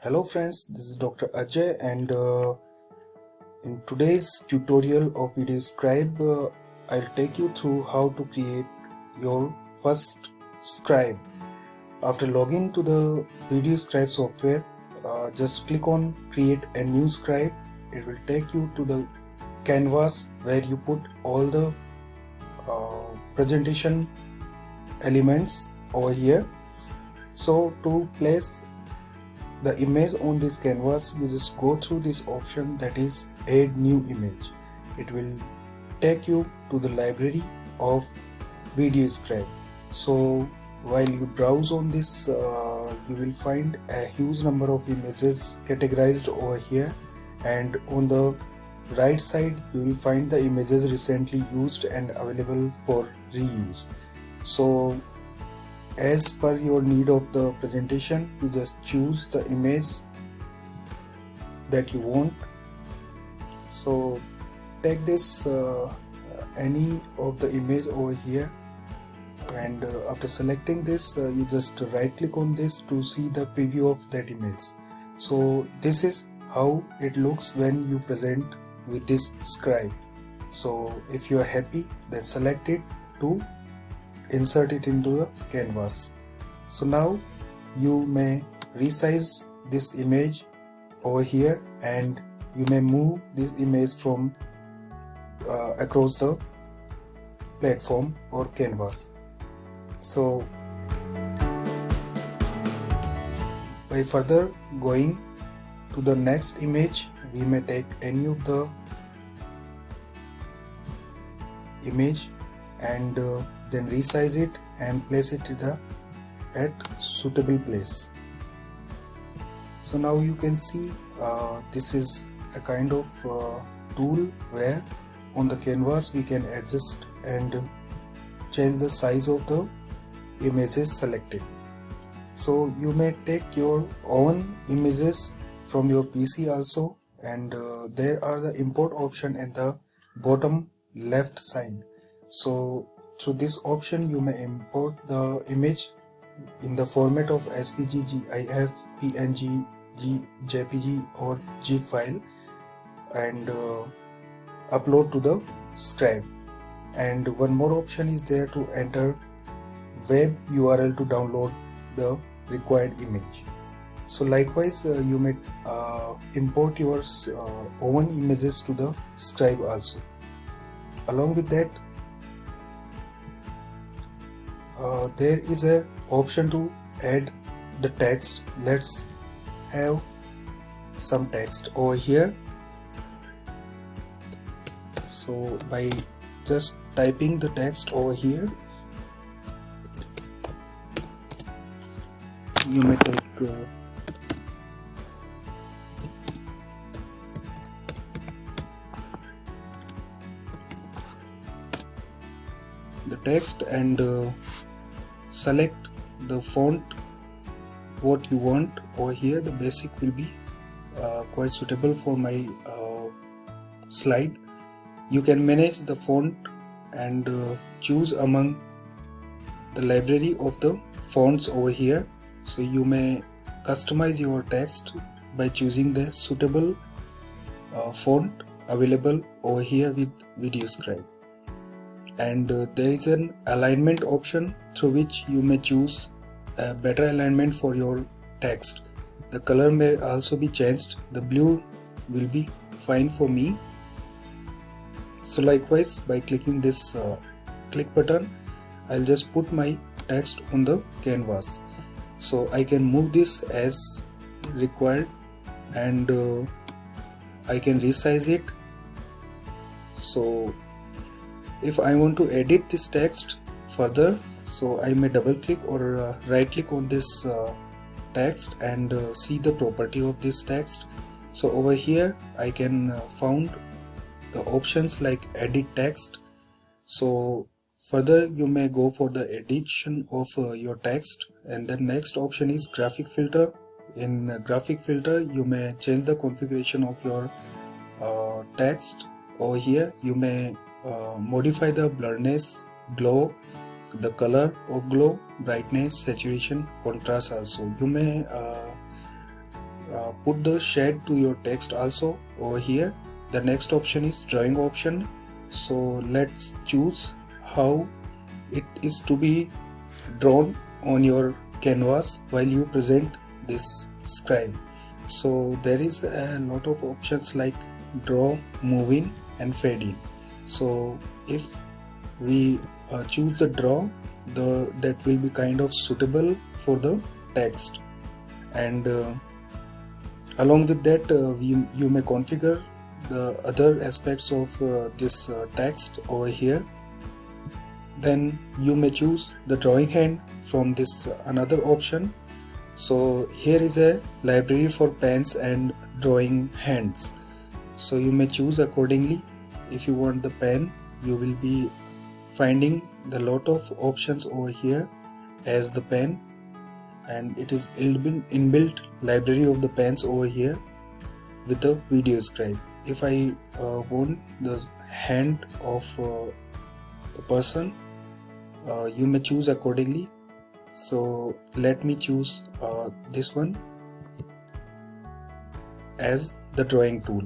Hello friends, this is Dr. Ajay and in today's tutorial of VideoScribe, I'll take you through how to create your first scribe. After logging to the VideoScribe software, just click on create a new scribe. It will take you to the canvas where you put all the presentation elements over here. So to place the image on this canvas, you just go through this option, that is add new image. It will take you to the library of VideoScribe. So while you browse on this, you will find a huge number of images categorized over here, and on the right side you will find the images recently used and available for reuse. So as per your need of the presentation, you just choose the image that you want. So take this any of the image over here, and after selecting this, you just right click on this to see the preview of that image. So this is how it looks when you present with this scribe. So if you are happy, then select it to insert it into the canvas. So now you may resize this image over here, and you may move this image from across the platform or canvas. So by further going to the next image, we may take any of the image and then resize it and place it at suitable place. So now you can see this is a kind of tool where on the canvas we can adjust and change the size of the images selected. So you may take your own images from your PC also, and there are the import option in the bottom left side. So through this option you may import the image in the format of SVG, GIF, PNG, JPG or GIF file and upload to the scribe. And one more option is there to enter web URL to download the required image. So likewise you may import your own images to the scribe also. Along with that, there is a option to add the text. Let's have some text over here. So by just typing the text over here, you may take the text and select the font what you want over here. The basic will be quite suitable for my slide. You can manage the font and choose among the library of the fonts over here. So you may customize your text by choosing the suitable font available over here with VideoScribe. And there is an alignment option through which you may choose a better alignment for your text. The color may also be changed. The blue will be fine for me. So likewise, by clicking this click button, I'll just put my text on the canvas. So I can move this as required, and I can resize it. So if I want to edit this text further, so I may double click or right click on this text and see the property of this text. So over here I can found the options like edit text. So further you may go for the edition of your text, and the next option is graphic filter. In graphic filter you may change the configuration of your text. Over here you may modify the blurriness, glow, the color of glow, brightness, saturation, contrast also. You may put the shade to your text also over here. The next option is drawing option. So let's choose how it is to be drawn on your canvas while you present this scribe. So there is a lot of options like draw, move in and fade in. So if we choose the draw, that will be kind of suitable for the text, and along with that you may configure the other aspects of this text over here. Then you may choose the drawing hand from this another option. So here is a library for pens and drawing hands, so you may choose accordingly. If you want the pen, you will be finding the lot of options over here as the pen, and it is inbuilt library of the pens over here with the video scribe. If I want the hand of the person, you may choose accordingly. So let me choose this one as the drawing tool.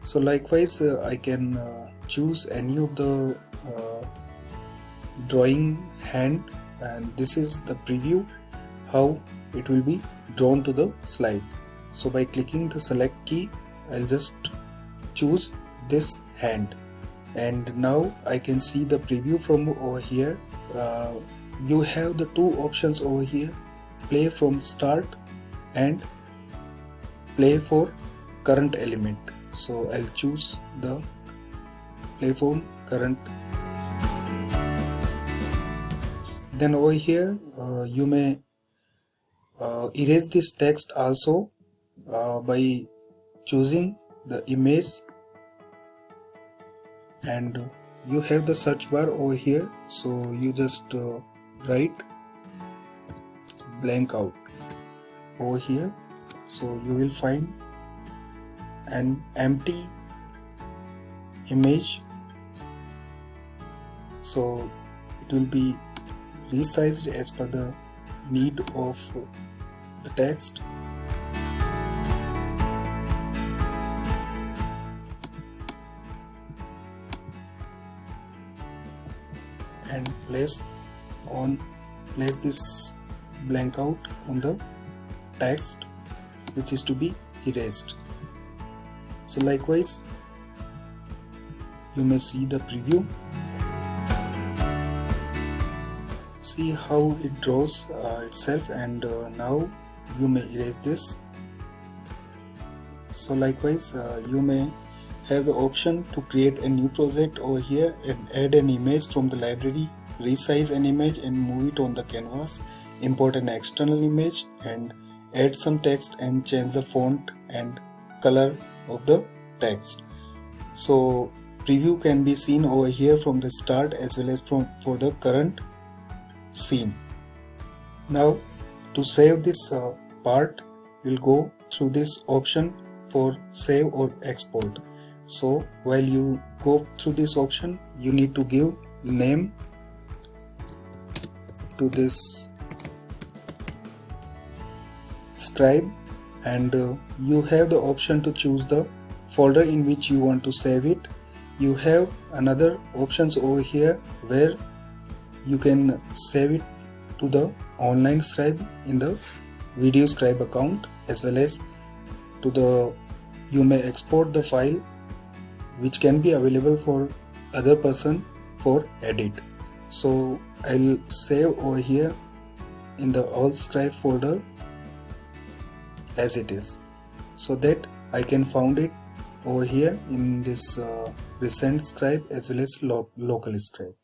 So likewise I can choose any of the drawing hand, and this is the preview how it will be drawn to the slide. So by clicking the select key, I'll just choose this hand, and now I can see the preview from over here. You have the two options over here, play from start and play for current element. So I'll choose the play from current. Then over here you may erase this text also by choosing the image, and you have the search bar over here. So you just write blank out over here, so you will find an empty image. So it will be resized as per the need of the text. And place this blank out on the text which is to be erased. So likewise you may see the preview, see how it draws itself, and now you may erase this. So likewise you may have the option to create a new project over here and add an image from the library, resize an image and move it on the canvas, import an external image and add some text and change the font and color of the text. So preview can be seen over here from the start as well as for the current scene. Now to save this part, we'll go through this option for save or export. So while you go through this option, you need to give name to this scribe, and you have the option to choose the folder in which you want to save it. You have another options over here where you can save it to the online scribe in the video scribe account, as well as to the you may export the file which can be available for other person for edit. So I'll save over here in the all scribe folder as it is, so that I can found it over here in this recent scribe as well as local scribe.